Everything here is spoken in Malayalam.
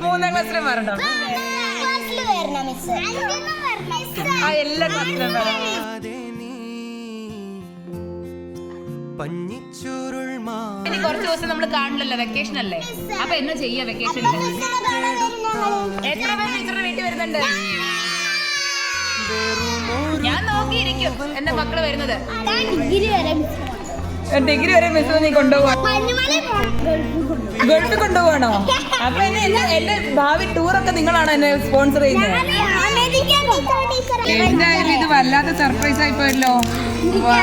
മൂന്നാം ക്ലാസ്സിലും വരണോ? ആ എല്ലാ ക്ലാസ്സിലും വരണം. ഇനി കുറച്ച് ദിവസം നമ്മൾ കാണില്ലല്ലോ, വെക്കേഷൻ അല്ലേ? അപ്പൊ എന്നാ ചെയ്യാ വെക്കേഷനിൽ? എത്ര പേര് ടീച്ചറുടെ വീട്ടിൽ വരുന്നുണ്ട്? ഞാൻ നോക്കിയിരിക്കും എന്റെ മക്കള് വരുന്നത്. ഡിഗ്രി വരെ മിസ് നീ കൊണ്ടുപോവാ? ഗൾഫിൽ കൊണ്ടുപോവാണോ? അപ്പൊ എന്റെ ഭാവി ടൂറൊക്കെ നിങ്ങളാണ് എന്നെ സ്പോൺസർ ചെയ്യുന്നത്. എന്തായാലും ഇത് വല്ലാത്ത സർപ്രൈസ് ആയിപ്പോയല്ലോ. വാ